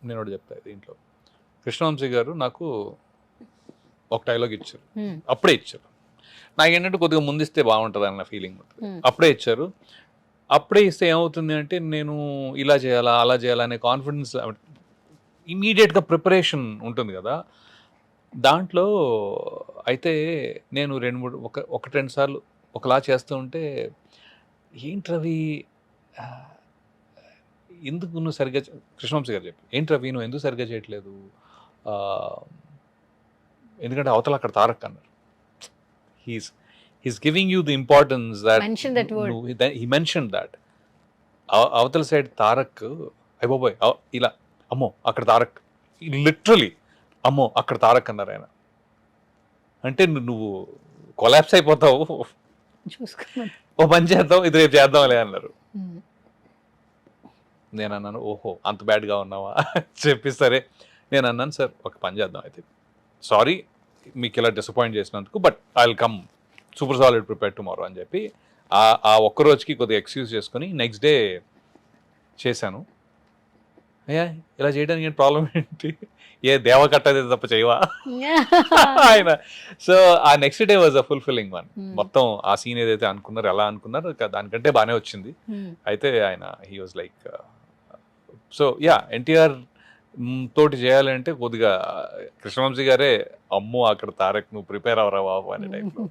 నేను ఒకటి చెప్తా దీంట్లో. కృష్ణవంశీ గారు నాకు ఒక డైలాగ్ ఇచ్చారు, అప్పుడే ఇచ్చారు. నాకేంటంటే కొద్దిగా ముందిస్తే బాగుంటుంది అన్న ఫీలింగ్ ఉంటుంది. అప్పుడే ఇచ్చారు. అప్పుడే ఇస్తే ఏమవుతుంది అంటే నేను ఇలా చేయాలా అలా చేయాలా అనే కాన్ఫిడెన్స్, ఇమీడియట్గా ప్రిపరేషన్ ఉంటుంది కదా దాంట్లో. అయితే నేను ఒకటి రెండు సార్లు ఒకలా చేస్తూ ఉంటే ఏంటి రవి, ఆ, ఎందుకు నువ్వు సరిగ్గా కృష్ణవంశీ గారు చెప్పి ఏంటి రవి నువ్వు ఎందుకు సరిగ్గా చేయట్లేదు, ఆ, ఎందుకంటే అవతల అక్కడ తారక్ అన్నారు. He's giving you the importance that he mention that అవతల సైడ్ తారక్ అయిపోయి ఇలా అమ్మో అక్కడ తారక్, లిటరలీ అమ్మో అక్కడ తారక్ అన్నారు ఆయన. అంటే నువ్వు కొలాప్స్ అయిపోతావు, ఓ పని చేద్దాం ఇది రేపు చేద్దాంలే అన్నారు. నేను అన్నాను ఓహో అంత బ్యాడ్గా ఉన్నావా చెప్పి సరే నేను అన్నాను సార్ ఒక పని చేద్దాం అయితే, సారీ మీకు ఇలా డిసప్పాయింట్ చేసినందుకు, but I will come super solid prepare tomorrow అని చెప్పి ఆ ఒక్క రోజుకి కొద్దిగా ఎక్స్క్యూజ్ చేసుకుని నెక్స్ట్ డే చేశాను. అయ్యా ఇలా చేయడానికి ఏంటి ప్రాబ్లం ఏంటి, ఏ దేవ కట్టది తప్ప చేయవా ఆయన. సో ఆ next day was a fulfilling one. మొత్తం ఆ సీన్ ఏదైతే అనుకున్నారో ఎలా అనుకున్నారో దానికంటే బాగానే వచ్చింది. అయితే ఆయన he was like, so yeah NTR తోటి చేయాలంటే కొద్దిగా కృష్ణవంశీ గారే అమ్మో అక్కడ తారక్ నువ్వు ప్రిపేర్ అవరా బాబు అనే టైప్లో.